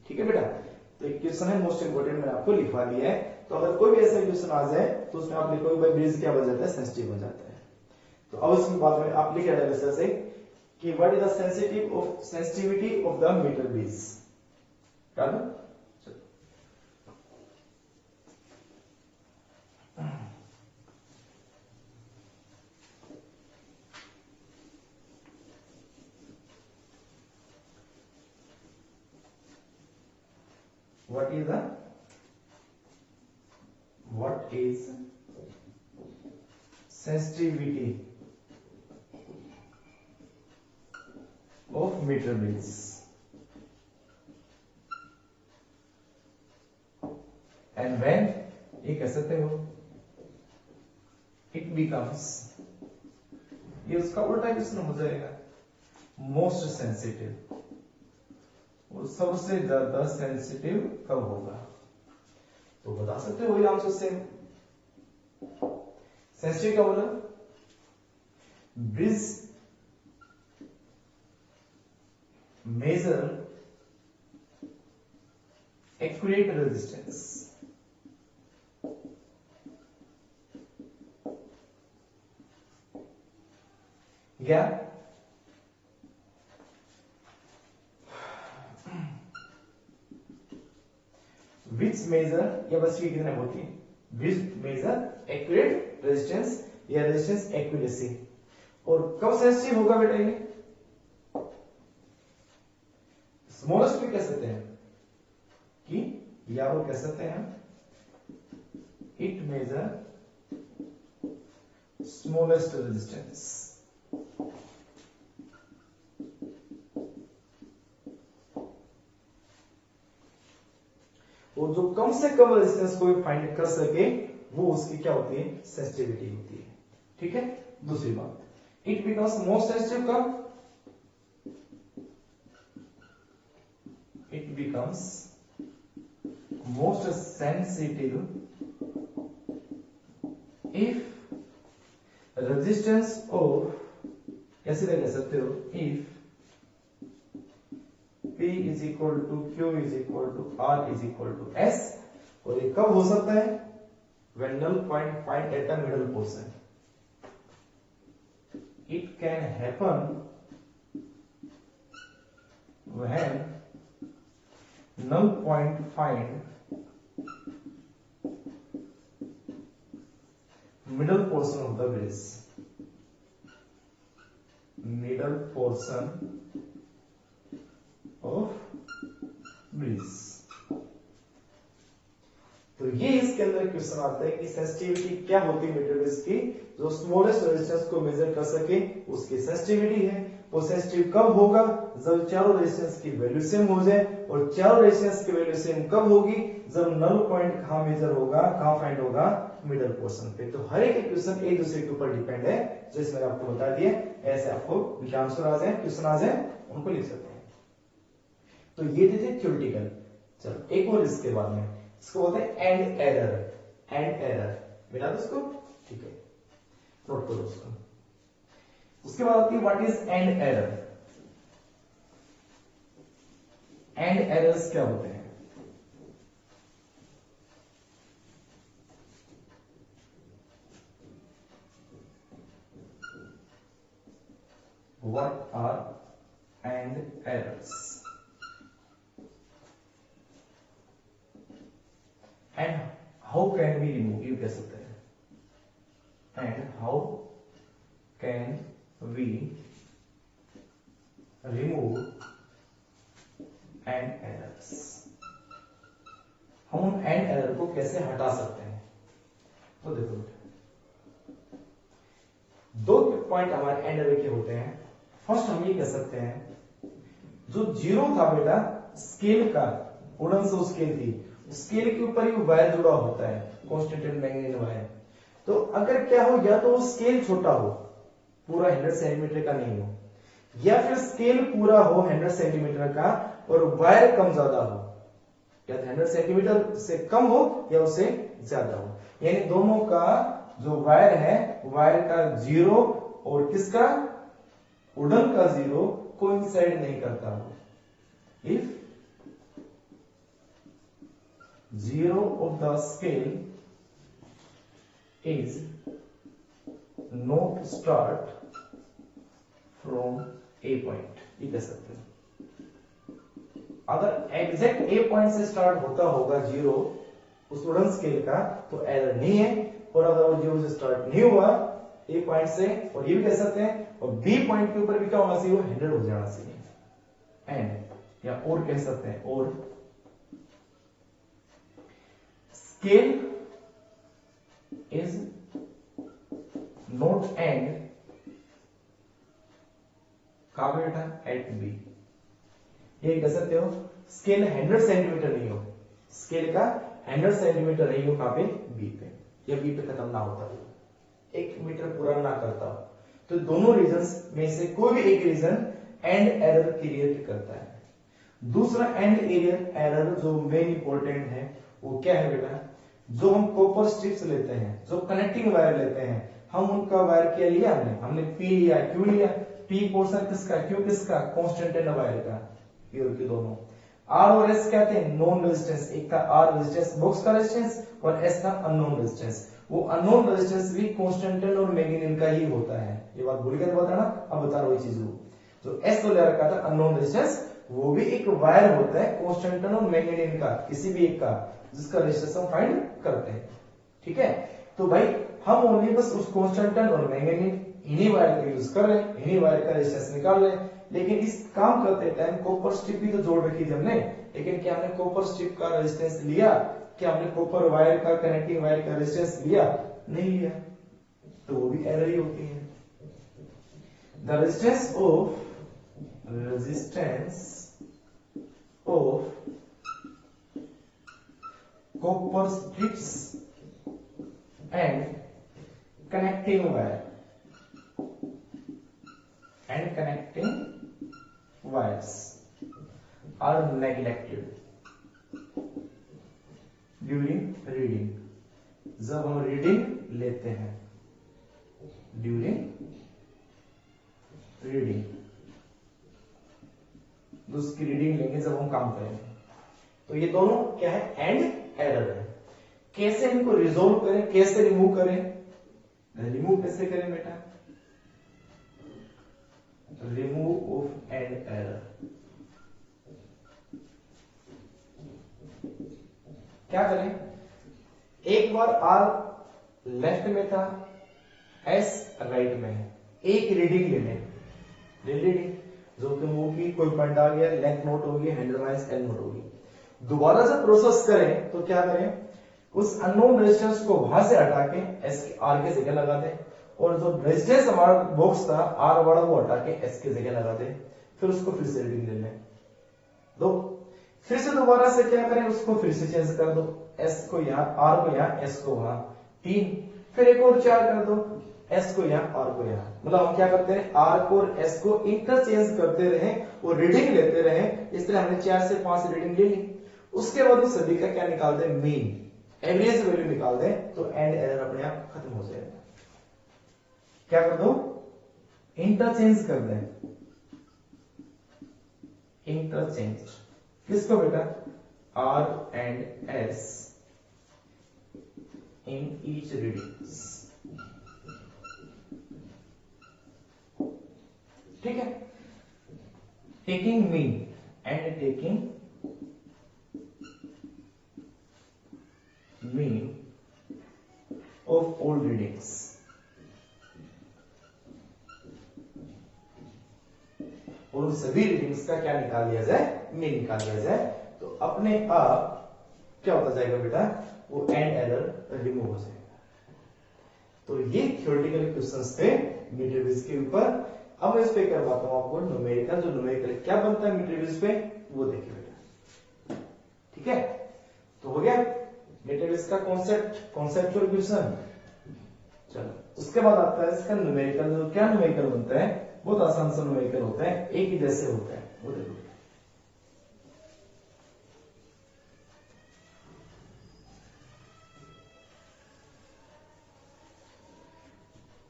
Speaker 1: ठीक है बेटा, तो एक क्वेश्चन है मोस्ट इंपोर्टेंट, मैंने आपको लिखवा दिया है। तो अगर कोई भी ऐसा क्वेश्चन आ जाए तो उसमें आप लिखोगे भाई ब्रिज क्या बन जाता है, सेंसिटिव हो जाता है। तो अब उसमें बाद में आप लिख रहे से कि what is the sensitivity of the metre bridge. what is sensitivity of meter bridge, and when ये कह सकते हो it becomes, ये उसका उल्टा क्वेश्चन हो जाएगा, मोस्ट सेंसिटिव, वो सबसे ज्यादा सेंसिटिव कब होगा। तो बता सकते हो वही आंसर से, सेंसिटिव का मतलब ब्रिज मेजर एक्यूरेट रेजिस्टेंस, क्या विच मेजर, या बस ये कितने होती है, विच मेजर एक्यूरेट रेजिस्टेंस या रेजिस्टेंस एक्यूरेसी। और कब सेंसिटिव होगा बेटा, ये स्मॉलेस्ट भी कह सकते हैं कि, या वो कह सकते हैं इट मेजर स्मॉलेस्ट रेजिस्टेंस। और जो कम से कम रेजिस्टेंस को भी फाइंड कर सके वो उसकी क्या होती है, सेंसिटिविटी होती है। ठीक है, दूसरी बात, इट बिकम्स मोस्ट सेंसिटिव कब, it becomes most sensitive if resistance of, ऐसे कह सकते हो, if P is equal to Q is equal to R is equal to S। और ये कब हो सकता है, when null point find at the middle portion, it can happen when null point find middle portion of the bridge, middle portion of bridge। तो ये इसके अंदर क्वेश्चन आता है कि सेंसिटिविटी क्या होती है मीटर ब्रिज की, जो स्मॉलेस्ट रेजिस्टेंस को मेजर कर सके उसकी सेंसिटिविटी है। वो सेंसिटिव कब होगा, जब चारों रेजिस्टेंस की वैल्यू सेम हो जाए। और चारों रेजिस्टेंस की वैल्यू सेम कब होगी, जब नल पॉइंट कहां मेजर होगा, कहां फाइंड होगा, मिडल पोर्शन पे। तो हर एक क्वेश्चन एक दूसरे के ऊपर डिपेंड है, जैसे मैंने आपको बता दिया। ऐसे आपको आंसर आ जाए, क्वेश्चन आ जाए, उनको लिख सकते हैं। तो ये थे थ्योरेटिकल। चलो एक और इसके बाद में, इसको बोलते हैं एंड एरर। एंड एरर मिला दो उसको, ठीक है, नोट करो उसको। उसके बाद आती है what is and error. And errors क्या होते हैं? What are and errors and how can we remove, ये कह सकते हैं, and how can we remove and errors, हम उन एंड एरर को कैसे हटा सकते हैं। तो देखो बेटा, दो पॉइंट हमारे एंड एरर के होते हैं। फर्स्ट हम ये कह सकते हैं, जो जीरो था बेटा स्केल का, वुडन से स्केल थी, स्केल के ऊपर ही वायर जुड़ा होता है, कांस्टेंट एंड मैग्नेटिक वायर। तो अगर क्या हो, या तो स्केल छोटा हो, पूरा 100 सेंटीमीटर का नहीं हो, या फिर स्केल पूरा हो 100 सेंटीमीटर का और वायर कम ज्यादा हो, या 100 सेंटीमीटर से कम हो या उससे ज्यादा हो, यानी दोनों का जो वायर है, वायर का जीरो और किसका, वुडन का जीरो कोइंसाइड नहीं करता हो। If zero of the scale is not start from a point, ये कह सकते हैं। अगर एग्जैक्ट ए पॉइंट से स्टार्ट होता होगा जीरो उस वुडन स्केल का, तो एरर नहीं है। और अगर वो जीरो से स्टार्ट नहीं हुआ ए पॉइंट से, और ये भी कह सकते हैं, और बी पॉइंट के ऊपर भी क्या होना चाहिए, वो 100 हो जाना चाहिए। एंड या और कह सकते हैं, और scale is not end कहां पे बेटा, एट बी। ये कह सकते हो स्केल 100 सेंटीमीटर नहीं हो, स्केल का 100 सेंटीमीटर नहीं हो, कहां पे, बी पे, या बी पे खत्म ना होता हो, 1 मीटर पूरा ना करता हो। तो दोनों रीजंस में से कोई भी एक रीजन एंड एरर क्रिएट करता है। दूसरा एंड एरर जो मेन इंपॉर्टेंट है, वो क्या है बेटा, जो हम कॉपर स्ट्रिप्स लेते हैं, जो कनेक्टिंग वायर लेते हैं, हम उनका वायर क्या लिया, हमने पी लिया, क्यू लिया। पी पोर्शन किसका, क्यू किसका, कांस्टेंट एंड वायर का, ये और के दोनों। आर और एस कहते हैं नोन रेजिस्टेंस, एक था आर रेजिस्टेंस बॉक्स का रेजिस्टेंस, और एस था अननोन रेजिस्टेंस। वो अननोन रेजिस्टेंस भी कांस्टेंट और मैग्नेटिक का ही होता है, ये बात भूल गए बताना, अब बता रहा हूं चीज। जो एस तो ले रखा था अननोन रेजिस्टेंस, वो भी एक वायर होता है कांस्टेंट और मैग्नेटिक का, किसी भी एक का, जिसका रेजिस्टेंस हम फाइंड करते हैं, ठीक है। तो भाई हम ओनली बस उस कांस्टेंट और मैग्नेटिक इन्हीं वायर का यूज कर रहे हैं, इन्हीं वायर का रेजिस्टेंस निकाल रहे हैं। लेकिन इस काम करते टाइम कॉपर स्ट्रिप भी तो जोड़ रखी थी हमने, लेकिन क्या हमने कॉपर स्ट्रिप का रेजिस्टेंस लिया, क्या हमने कॉपर वायर का, कनेक्टिंग वायर का रेजिस्टेंस लिया, नहीं लिया, तो वो भी एरर ही होती है। The resistance of copper strips and connecting wires are neglected during reading, जब हम रीडिंग लेते हैं, during reading, उसकी रीडिंग लेंगे जब हम काम करेंगे। तो ये दोनों क्या है, एंड एरर है। कैसे इनको रिजोल्व करें, कैसे रिमूव करें, रिमूव कैसे करें बेटा, रिमूव ऑफ एंड एरर। क्या करें, एक बार आर लेफ्ट में था, एस राइट में है, एक रीडिंग ले लें, रीडिंग जो कि मुंह की कोई पॉइंट आ गया, लेंथ नोट होगी, 100 एल नोट होगी। दोबारा से प्रोसेस करें तो क्या करें, उस अननोन रेजिस्टेंस को वहां से हटा के एस के आर के जगह लगा दें, और जो रेजिस्टेंस हमारा बॉक्स था आर वाला वो हटा के एस के जगह लगा दें, फिर उसको फिर से रीडिंग ले लें। दो फिर से दोबारा से क्या करें, उसको फिर से चेंज कर दो, एस को यहाँ, आर को यहाँ, एस को वहां, 3, फिर एक और 4 कर दो, एस को यहाँ, आर को यहाँ। मतलब हम क्या करते हैं, आर को और एस को इंटरचेंज करते रहे और रीडिंग लेते रहे। इस तरह हमने 4 से 5 रीडिंग ले ली। उसके बाद उस सभी का क्या निकालते हैं, मीन। एवरेज वैल्यू निकाल दें तो एंड एरर अपने आप खत्म हो जाएगा। क्या कर दो, इंटरचेंज कर दें, इंटरचेंज किसको बेटा, R and S in each readings. ठीक है, taking mean and taking mean of all readings. और उन सभी रीडिंग्स का क्या निकाल लिया जाए, मीन निकाल लिया जाए, तो अपने आप क्या होता जाएगा बेटा, वो एंड एरर रिमूव हो जाएगा। तो ये थ्योरेटिकल क्वेश्चंस थे मीटर बेस के ऊपर। अब मैं इस पे करवाता हूं आपको न्यूमेरिकल। जो न्यूमेरिकल क्या बनता है मीटर बेस पे वो देखिए बेटा। ठीक है, तो हो गया मीटर बेस का कॉन्सेप्चुअल क्वेश्चन। चलो उसके बाद आता है इसका न्यूमेरिकल। क्या न्यूमेरिकल बनता है, बहुत आसान सा न्यूमेरिकल होता है, एक ही जैसे होता है, वो देखो।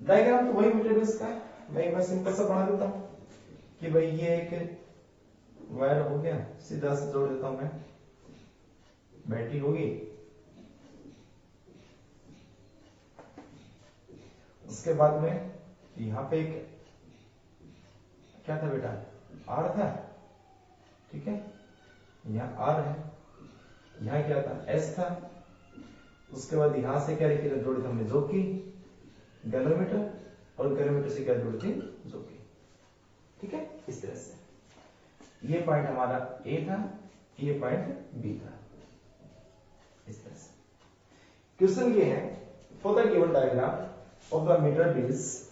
Speaker 1: डायग्राम तो वही मीटर बेस का है, मैं एक बार सिंपल सा बना देता हूं कि भाई ये एक वायर हो गया, सीधा से जोड़ देता हूं मैं, बैटरी होगी, उसके बाद में यहां पे एक क्या था बेटा, आर था। ठीक है, यहाँ आर है, यहाँ क्या था, एस था। उसके बाद यहां से क्या जोड़ी थी हमने, जो की गैलोमीटर, और गैलोमीटर से क्या जोड़ी थी, जो की। ठीक है, इस तरह से ये पॉइंट हमारा ए था, ये पॉइंट बी था, इस तरह से। क्वेश्चन ये है, for the given diagram of the metre base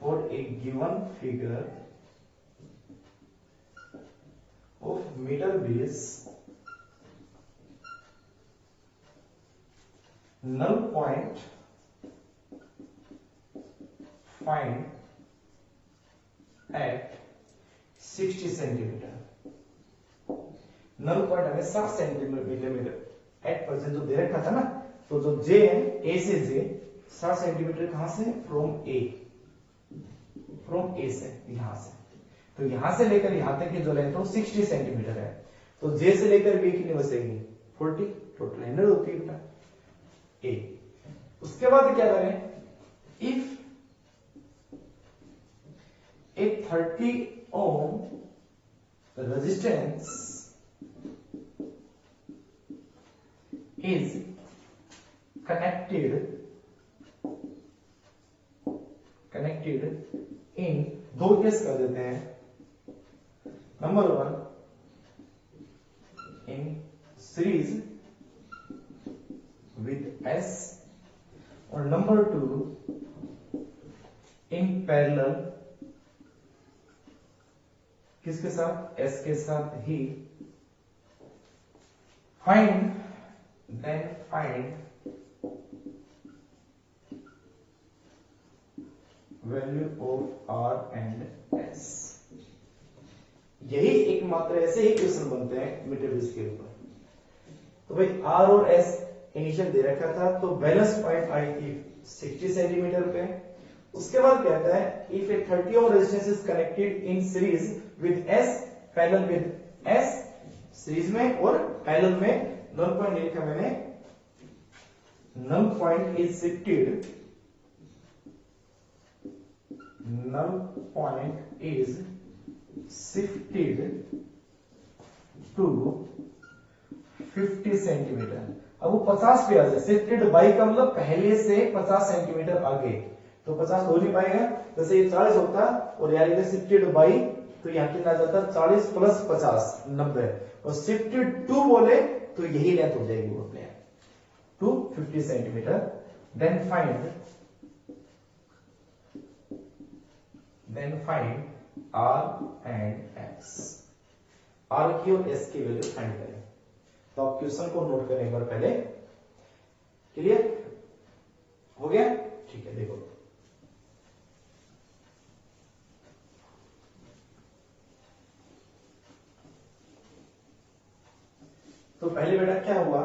Speaker 1: for a given figure of meter base, null point find at 60 centimetre. Null point हमें 60 सेंटीमीटर एट परसेंट जो दे रखा था ना, तो जो जे है, ए से जे 60 सेंटीमीटर कहां से, फ्रॉम ए, फ्रॉम ए से, यहां से। तो यहां से लेकर यहां तक की जो लेंथ है 60 सेंटीमीटर है। तो जे से लेकर बी कितनी बचेगी, 40, टोटल 100 होती है बेटा ए। उसके बाद क्या करें, if a 30 ohm resistance is connected in, दो केस कर देते हैं। Number 1 in series with s, और नंबर 2 इन पैरेलल, किसके साथ, एस के साथ ही। Find, then find value of r and s. यही एकमात्र ऐसे ही क्वेश्चन बनते हैं मीटर बेस के ऊपर। तो भाई आर और एस इनिशियल दे रखा था, तो बैलेंस पॉइंट आई थी 60 सेंटीमीटर पे। उसके बाद कहता है if a 30 ohm resistance is connected in series with S, parallel with S, series में और पैरेलल में। नल पॉइंट लिखा मैंने, null point is shifted, null point is shifted to 50 centimetre. अब वो 50 पे आ जाए, शिफ्टेड बाई का मतलब पहले से 50 सेंटीमीटर आगे, तो 50 हो नहीं पाएगा। जैसे ये 40 होता और यार इधर शिफ्टेड बाई, तो यहाँ कितना आ जाता, 40 प्लस 50 90, और शिफ्टेड टू बोले तो यही लेंथ हो जाएगी वो अपने to 50 centimetre. Then find R and S, R की और S की वैल्यू फाइंड करें। तो आप क्वेश्चन को नोट करें एक बार पहले, क्लियर हो गया, ठीक है। देखो तो तो पहले बेटा क्या हुआ,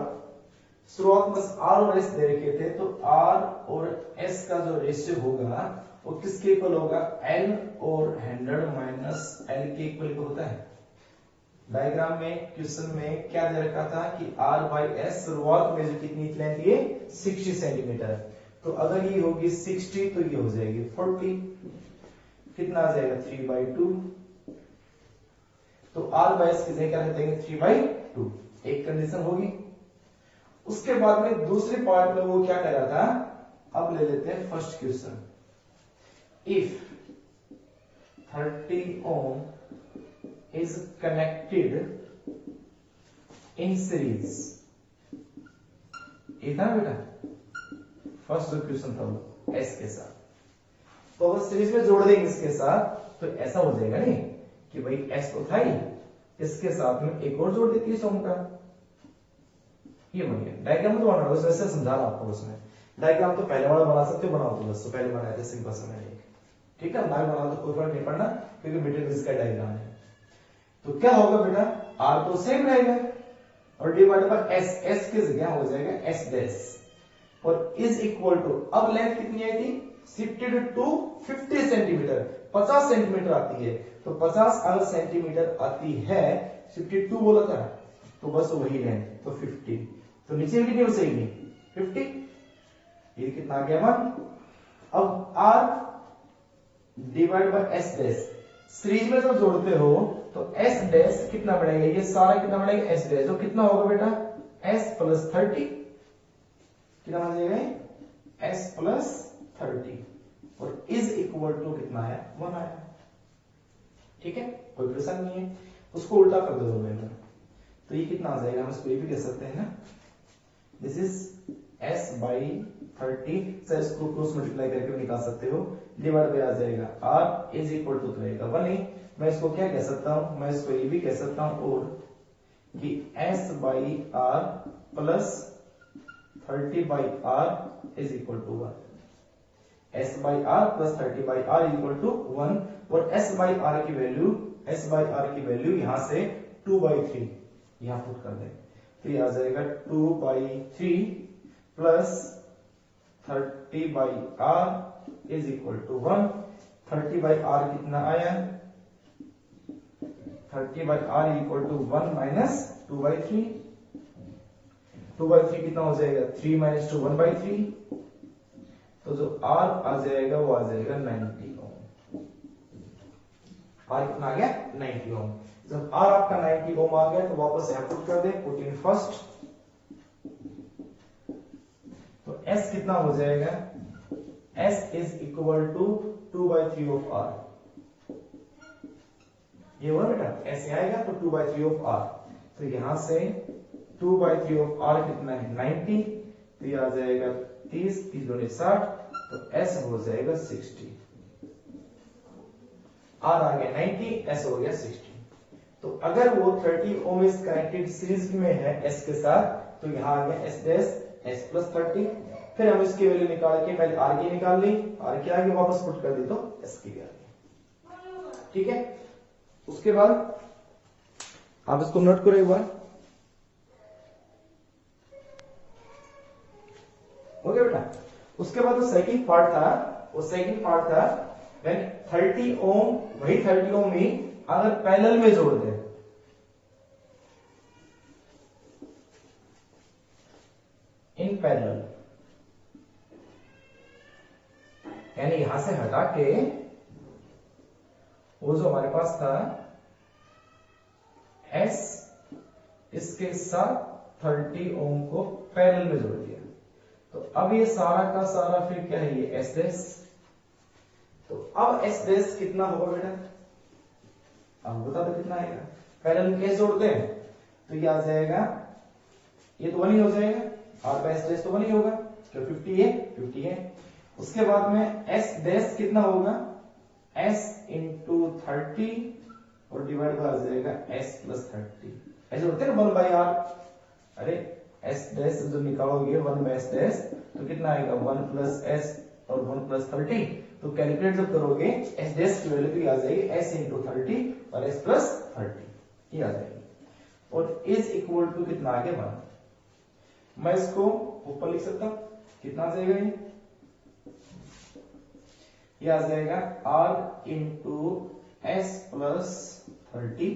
Speaker 1: शुरुआत में बस आर और एस दे रखे थे, तो आर और एस का जो रेशियो होगा वो किसके इक्वल होगा, एल और 100 माइनस एल के इक्वल होता है। डायग्राम में क्वेश्चन में क्या दे रखा था कि आर बाई एस शुरुआत में जो कितनी लेंथ ये 60 सेंटीमीटर, तो अगर ये होगी 60 तो ये हो जाएगी 40, कितना आ जाएगा 3/2, तो आर बाई एस की जगह क्या देंगे 3/2, एक कंडीशन होगी। उसके बाद में दूसरे पार्ट में वो क्या कर रहा था, अब ले लेते हैं first question, if 30 ohm is connected in series, ये था बेटा फर्स्ट जो क्वेश्चन था वो एस के साथ, तो अगर सीरीज में जोड़ देंगे इसके साथ तो ऐसा हो जाएगा नहीं कि भाई एस तो था ही, इसके साथ में एक और जोड़ देती है 30 ohm का, ये बन गया। डायग्राम तो बना रहा वैसे समझा रहा आपको, उसमें डायग्राम तो पहले वाला बना सकते हो, बनाओ तो बस, तो पहले बनाया था सिंपल समय एक, ठीक है, ना बनाओ तो कोई फर्क नहीं पड़ना क्योंकि मटेरियल का डायग्राम है। तो क्या होगा बेटा, आर तो सेम रहेगा और डिवाइड बाय एस, एस की जगह हो जाएगा एस डैश, और इज इक्वल टू, अब लेंथ कितनी आई थी, शिफ्टेड टू 50 सेंटीमीटर, 50 सेंटीमीटर आती है, तो 50 अगर सेंटीमीटर आती है, 52 बोला था, तो बस वही लेंथ, तो 50, तो नीचे कितनी हो जाएगी 50, ये कितना आ गया 1। अब R divide by S dash, series में जब जोड़ते हो तो एस डैश कितना बढ़ेगा, ये सारा कितना बढ़ेगा एस डैश, तो कितना होगा बेटा एस प्लस 30, कितना आ जाएगा एस प्लस 30, और इज इक्वल टू कितना है 1 आया, ठीक है, कोई परेशानी नहीं है। उसको उल्टा कर दो दोनों, तो ये कितना आ जाएगा, हम इसको ये भी कह सकते हैं ना, this is S by 30, sir इसको क्रॉस मल्टीप्लाई करके निकाल सकते हो, डिवाइड बाय आ जाएगा आर इज इक्वल टू रहेगा 1 ही, मैं इसको क्या कह सकता हूं, मैं इसको ये भी कह सकता हूं और कि S by R plus 30 by R is equal to 1, S by R plus 30 by R equal to 1, और एस बाई आर की वैल्यू, एस बाई आर की वैल्यू यहां से 2/3 यहां पुट कर दें, तो ये आ जाएगा 2/3 plus 30 by R is equal to 1, 30 by R कितना आया, 30 by R equal to 1 minus 2/3, 2/3 कितना हो जाएगा 3 माइनस 2 1/3, तो जो आर आ जाएगा वो आ जाएगा 90 ओम, आर कितना आ गया 90 ओम। जब आर आपका 90 ओम आ गया तो वापस यहां पुट कर दे, पुट इन फर्स्ट, तो एस कितना हो जाएगा, S is equal to 2/3 of R, ये हुआ बेटा ऐसे आएगा तो 2/3 ऑफ आर, तो यहां से 2/3 ऑफ आर कितना है 90, तो ये आ जाएगा 30, 30 दूनी 60, तो एस हो जाएगा 60, आर आ गया 90, एस हो गया 60। तो अगर वो 30 ओम इज कनेक्टेड सीरीज में है एस के साथ, तो यहां आ गया एस डैश एस प्लस 30, फिर हम इसकी वैल्यू निकाल के पहले आर की निकाल ली, आर के आगे वापस पुट कर दी तो एस की आ गई, ठीक है। उसके बाद आप इसको नोट करो एक बार, ओके बेटा। उसके बाद जो सेकंड पार्ट था, वो सेकंड पार्ट था व्हेन 30 ओम, वही 30 ओम में अगर पैरेलल में जोड़ दे, इन पैरेलल, यानी यहां से हटा के वो जो हमारे पास था एस, इसके साथ 30 ओम को पैरेलल में जोड़ दिया, तो अब ये सारा का सारा फिर क्या है, ये एस डैश, तो अब एस डैश कितना होगा बेटा, अब बता दो कितना आएगा, पैरेलल कैसे जोड़ते हैं, तो ये आ जाएगा, ये तो 1 ही हो जाएगा, आर बाय एस डैश तो 1 ही होगा, क्यों 50 है 50 है। उसके बाद में एस डैश कितना होगा, एस इंटू 30 और डिवाइड बाय आ जाएगा एस प्लस 30, ऐसे होते हैं ना 1 बाय आर, अरे एस डैश जो निकालोगे 1 बाय एस डैश तो कितना आएगा 1 प्लस एस और 1 प्लस 30, तो कैलकुलेट जब करोगे एस डैश की वैल्यू आ जाएगी एस इंटू 30 और एस प्लस 30, ये आ जाएगी। और इज इक्वल टू कितना आ गया 1। मैं इसको ऊपर लिख सकता हूं, कितना आ जाएगा ये आ जाएगा r into S plus 30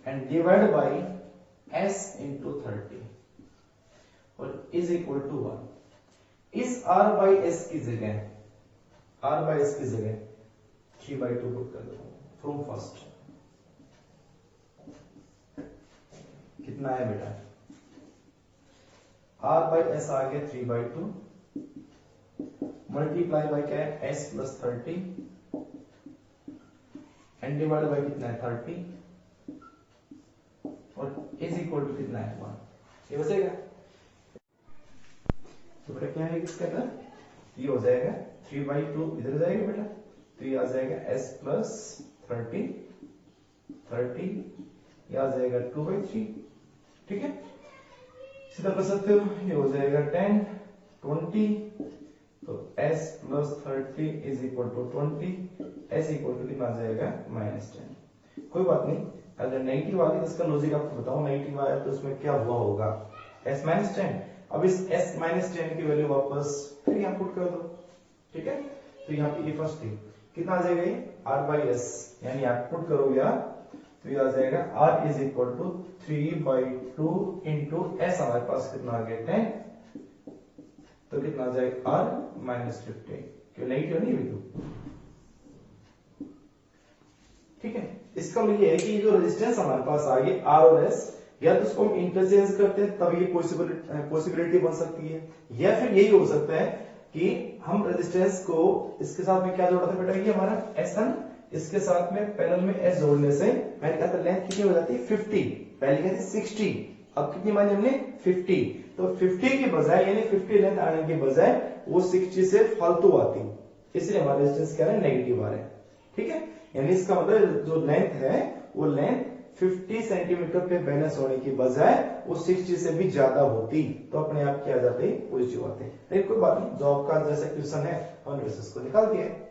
Speaker 1: and divide by s into 30 और इज इक्वल टू 1। इस r बाई s की जगह 3/2 पुट कर देता हूं फ्रॉम फर्स्ट। कितना है बेटा, r बाई s आ गया 3/2 मल्टीप्लाई बाई क्या है s plus 30 and divide by कितना है 30 और इज इक्वल टू कितना है 1। ये बचेगा तो बेटा क्या है इसका ना, ये हो जाएगा 3/2 इधर जाएगा बेटा, तो ये आ जाएगा s प्लस 30 ये आ जाएगा 2/3। ठीक है, सीधा कर सकते हो, ये हो जाएगा 10 20 तो s plus 30 is equal to 20, s equal to कितना आ जाएगा -10। कोई बात नहीं, अगर नेगेटिव आ गया तो इसका लॉजिक आपको बताऊं, नेगेटिव आया तो उसमें क्या हुआ होगा s -10। अब इस s -10 की वैल्यू वापस फिर यहाँ पुट कर दो। ठीक है, तो यहाँ पे ये फर्स्ट थिंग कितना आ जाएगा, ये r बाई s, यानी आप पुट करो या तो ये आ जाएगा r is equal to 3/2 into s, हमारे पास कितना आ गया 10 तो कितना आ जाएगा r -15, क्यों नेगेटिव नहीं हुई तो। ठीक है, इसका मतलब ये है कि जो रेजिस्टेंस हमारे पास आ गई r और s, या तो उसको हम इंटरचेंज करते हैं तब ये पॉसिबिलिटी बन सकती है, या फिर यही हो सकता है कि हम रेजिस्टेंस को इसके साथ में क्या जोड़ा था बेटा, ये हमारा SN, इसके साथ में पैरेलल में S जोड़ने से मैंने कहा था लेंथ कितनी हो जाती है 50, पहले कहते 60, अब कितनी मानी हमने 50, तो 50 की बजाय यानी 50 लेंथ आने के बजाय वो 60 से फालतू आती, इसलिए हमारा रेजिस्टेंस क्या है नेगेटिव आ रहा है। ठीक है, यानी इसका मतलब जो लेंथ है वो लेंथ 50 सेंटीमीटर पे बैलेंस होने की बजाय वो 60 से भी ज्यादा होती तो अपने आप क्या जाते पॉजिटिव आते। लेकिन कोई बात नहीं, जो आपका जैसा क्वेश्चन है हमने वैसे इसको निकाल दिया है।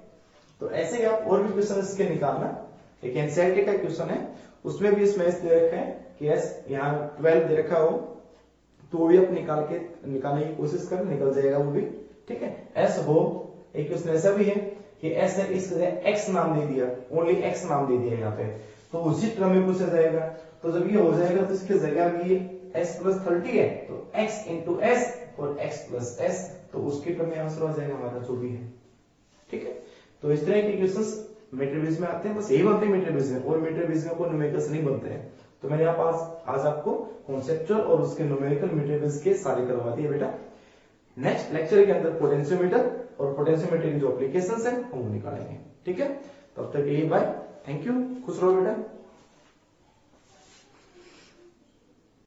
Speaker 1: तो ऐसे ही आप और भी क्वेश्चन इसके निकालना, एक एनसीईआरटी का क्वेश्चन है उसमें भी इसमें दे रखा है कि एस यहाँ 12 दे रखा हो तो वो भी आप निकालने की कोशिश कर, निकल जाएगा वो भी। ठीक है, एस हो, एक क्वेश्चन ऐसा भी है कि एस ने इस एक्स नाम दे दिया, ओनली एक्स नाम दे दिया यहाँ पे, तो उसी क्रम में पूछा जाएगा। तो जब ये हो जाएगा तो इसकी जगह भी s प्लस 30 है तो x इंटू एस और x प्लस एस, तो उसके क्रम में आंसर आ जाएगा हमारा जो भी है। ठीक है, तो इस तरह के क्वेश्चंस मैट्रिक्स में आते हैं, बस यही बनते हैं मैट्रिक्स में, और मैट्रिक्स में कोई न्यूमेरिकल्स नहीं बनते हैं। तो मैंने आज आपको कॉन्सेप्चुअल और उसके न्यूमेरिकल मैट्रिक्स के सारे करवा दिए बेटा। नेक्स्ट लेक्चर के अंदर पोटेंशियोमीटर और पोटेंशियोमीटर की जो एप्लीकेशंस हैं हम निकालेंगे। ठीक है, तब तक के लिए बाय, थैंक यू, खुश रहो बेटा।